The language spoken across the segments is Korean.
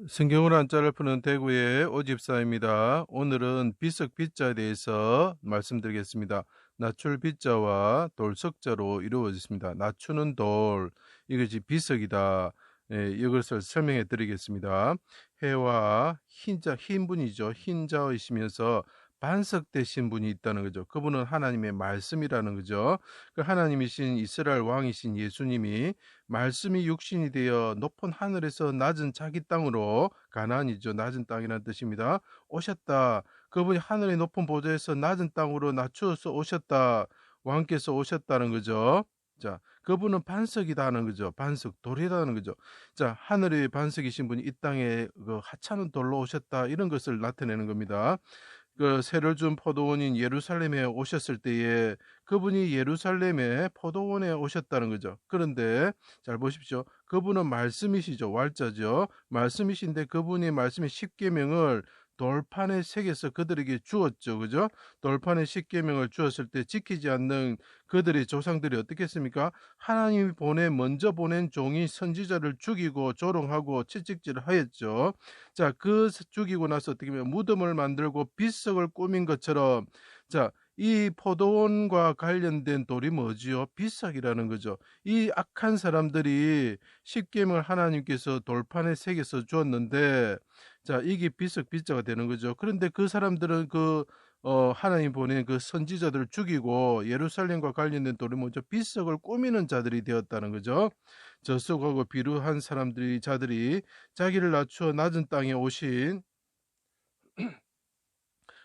성경으로 한자를 푸는 대구의 오집사입니다. 오늘은 비석 비자에 대해서 말씀드리겠습니다. 낮출 비자와 돌석자로 이루어졌습니다. 낮추는 돌, 이것이 비석이다. 이것을 설명해 드리겠습니다. 해와 흰자, 흰 분이죠. 흰자이시면서 반석되신 분이 있다는 거죠. 그분은 하나님의 말씀이라는 거죠. 그 하나님이신 이스라엘 왕이신 예수님이 말씀이 육신이 되어 높은 하늘에서 낮은 자기 땅으로, 가나안이죠. 낮은 땅이라는 뜻입니다. 오셨다. 그분이 하늘의 높은 보좌에서 낮은 땅으로 낮추어서 오셨다. 왕께서 오셨다는 거죠. 자, 그분은 반석이다 하는 거죠. 반석, 돌이라는 거죠. 자, 하늘의 반석이신 분이 이 땅에 그 하찮은 돌로 오셨다. 이런 것을 나타내는 겁니다. 그 새를 준 포도원인 예루살렘에 오셨을 때에 그분이 예루살렘의 포도원에 오셨다는 거죠. 그런데 잘 보십시오. 그분은 말씀이시죠. 왈자죠. 말씀이신데 그분이 말씀의 십계명을 돌판에 새겨서 그들에게 주었죠. 그죠? 돌판에 십계명을 주었을 때 지키지 않는 그들의 조상들이 어떻게 했습니까? 하나님이 먼저 보낸 종이 선지자를 죽이고 조롱하고 채찍질을 하였죠. 자, 그 죽이고 나서 어떻게 보면 무덤을 만들고 빗석을 꾸민 것처럼, 자, 이 포도원과 관련된 돌이 뭐지요? 빗석이라는 거죠. 이 악한 사람들이 십계명을 하나님께서 돌판에 새겨서 주었는데, 자, 이게 빗석 빗자가 되는 거죠. 그런데 그 사람들은 하나님 보낸 그 선지자들을 죽이고 예루살렘과 관련된 돌이 뭐죠? 빗석을 꾸미는 자들이 되었다는 거죠. 저속하고 비루한 자들이 자기를 낮추어 낮은 땅에 오신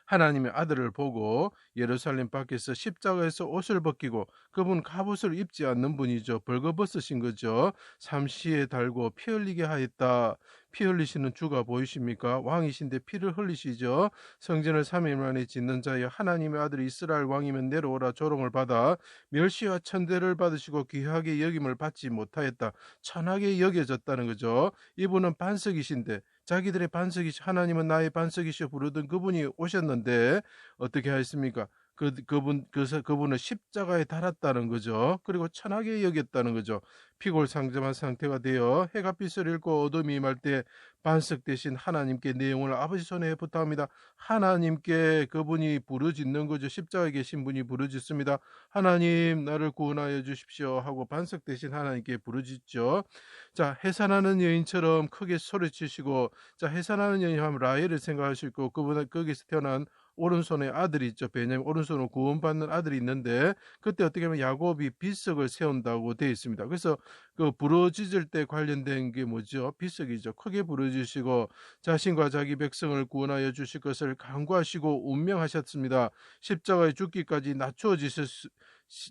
하나님의 아들을 보고 예루살렘 밖에서 십자가에서 옷을 벗기고, 그분 갑옷을 입지 않는 분이죠. 벌거벗으신 거죠. 삼시에 달고 피 흘리게 하였다. 피 흘리시는 주가 보이십니까? 왕이신데 피를 흘리시죠. 성전을 3일 만에 짓는 자여 하나님의 아들 이스라엘 왕이면 내려오라. 조롱을 받아 멸시와 천대를 받으시고 귀하게 여김을 받지 못하였다. 천하게 여겨졌다는 거죠. 이분은 반석이신데, 자기들의 반석이시, 하나님은 나의 반석이시여 부르던 그분이 오셨는데 어떻게 하였습니까? 그분을 십자가에 달았다는 거죠. 그리고 천하게 여겼다는 거죠. 피골상정한 상태가 되어 해가 빛을 잃고 어둠이 임할 때 반석 대신 하나님께 내용을 아버지 손에 부탁합니다. 하나님께 그분이 부르짖는 거죠. 십자가에 계신 분이 부르짖습니다. 하나님, 나를 구원하여 주십시오 하고 반석 대신 하나님께 부르짖죠. 자, 해산하는 여인처럼 크게 소리치시고, 자, 해산하는 여인 하면 라헬을 생각하실 거고, 그분은 거기서 태어난 오른손에 아들이 있죠. 베냐민, 오른손으로 구원받는 아들이 있는데, 그때 어떻게 하면 야곱이 빗석을 세운다고 되어 있습니다. 그래서 그 부르짖을 때 관련된 게 뭐죠? 빗석이죠. 크게 부르짖으시고 자신과 자기 백성을 구원하여 주실 것을 간구하시고 운명하셨습니다. 십자가에 죽기까지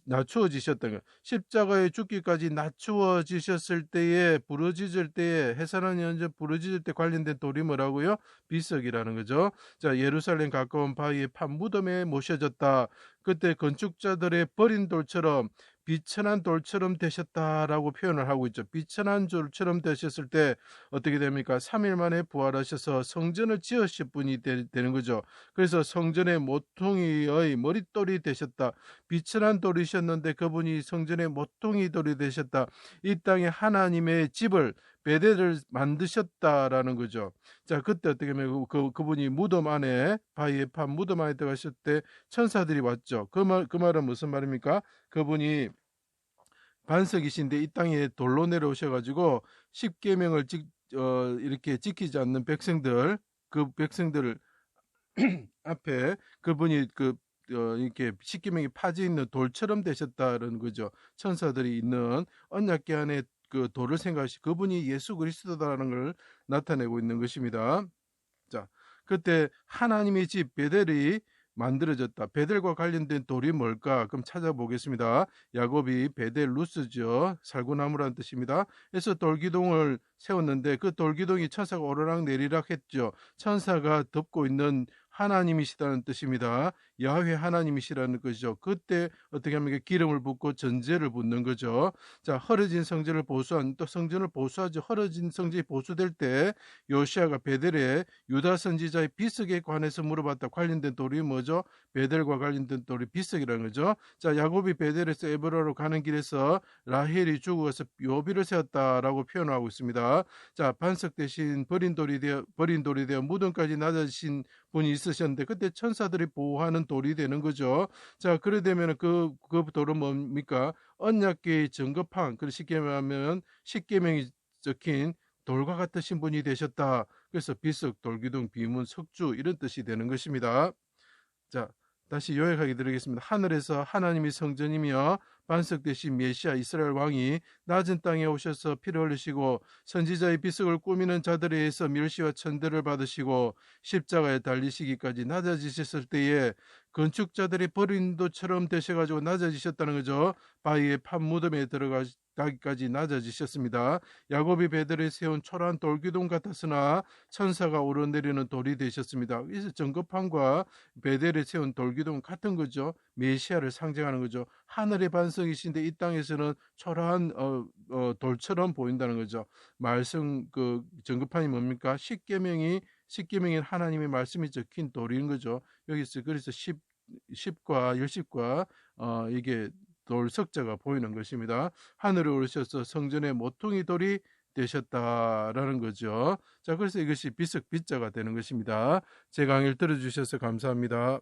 낮추어지셨던 것. 십자가에 죽기까지 낮추어지셨을 때에, 부르짖을 때에, 해산하는 연전 부르짖을 때 관련된 돌이 뭐라고요? 비석이라는 거죠. 자, 예루살렘 가까운 바위에 판 무덤에 모셔졌다. 그때 건축자들의 버린 돌처럼 비천한 돌처럼 되셨다라고 표현을 하고 있죠. 비천한 돌처럼 되셨을 때 어떻게 됩니까? 3일 만에 부활하셔서 성전을 지으실 분이 되는 거죠. 그래서 성전의 모퉁이의 머릿돌이 되셨다. 비천한 돌이셨는데 그분이 성전의 모퉁이 돌이 되셨다. 이 땅에 하나님의 집을, 베델을 만드셨다라는 거죠. 자, 그때 어떻게 하면 그분이 무덤 안에, 바위에 판 무덤 안에 들어가실 때 천사들이 왔죠. 그 말은 무슨 말입니까? 그분이 반석이신데 이 땅에 돌로 내려오셔가지고 십계명을 이렇게 지키지 않는 백성들, 그 백성들을 앞에 그분이 이렇게 십계명이 파져 있는 돌처럼 되셨다는 거죠. 천사들이 있는 언약궤 안에 그 돌을 생각하시, 그분이 예수 그리스도다라는 걸 나타내고 있는 것입니다. 자, 그때 하나님의 집 베델이 만들어졌다. 베델과 관련된 돌이 뭘까? 그럼 찾아보겠습니다. 야곱이 베델 루스죠. 살구나무라는 뜻입니다. 그래서 돌기둥을 세웠는데 그 돌기둥이 천사가 오르락 내리락 했죠. 천사가 덮고 있는 하나님이시다는 뜻입니다. 야훼 하나님이시라는 것이죠. 그때 어떻게 하면 기름을 붓고 전제를 붓는 거죠. 자, 헐어진 성전을 보수한, 또 성전을 보수하죠. 헐어진 성전이 보수될 때 요시아가 베델에 유다 선지자의 비석에 관해서 물어봤다. 관련된 돌이 뭐죠? 베델과 관련된 돌이 비석이라는 거죠. 자, 야곱이 베델에서 에브라로 가는 길에서 라헬이 죽어서 묘비를 세웠다라고 표현하고 있습니다. 자, 반석 대신 버린 돌이 되어 무덤까지 낮아지신 분이 있으셨는데 그때 천사들이 보호하는 돌이 되는 거죠. 자, 그래 되면 그 돌은 뭡니까? 언약궤의 증거판, 그 쉽게 말하면 십계명이 적힌 돌과 같으신 분이 되셨다. 그래서 비석, 돌기둥, 비문, 석주 이런 뜻이 되는 것입니다. 자, 다시 요약하게 드리겠습니다. 하늘에서 하나님이 성전이며 반석 대신 메시아 이스라엘 왕이 낮은 땅에 오셔서 피를 흘리시고 선지자의 비석을 꾸미는 자들에 의해서 멸시와 천대를 받으시고 십자가에 달리시기까지 낮아지셨을 때에 건축자들이 버린 돌처럼 되셔가지고 낮아지셨다는 거죠. 바위의 판무덤에 들어가기까지 낮아지셨습니다. 야곱이 베델에 세운 초라한 돌기둥 같았으나 천사가 오르내리는 돌이 되셨습니다. 그래서 전거판과 베델에 세운 돌기둥은 같은 거죠. 메시아를 상징하는 거죠. 하늘의 반석이신데 이 땅에서는 초라한 돌처럼 보인다는 거죠. 말씀 그 전거판이 뭡니까? 십계명인 하나님의 말씀이 적힌 돌인 거죠. 여기서 그래서 10과 열십과 이게 돌석자가 보이는 것입니다. 하늘에 오르셔서 성전의 모퉁이 돌이 되셨다라는 거죠. 자, 그래서 이것이 비석 빗자가 되는 것입니다. 제 강의를 들어주셔서 감사합니다.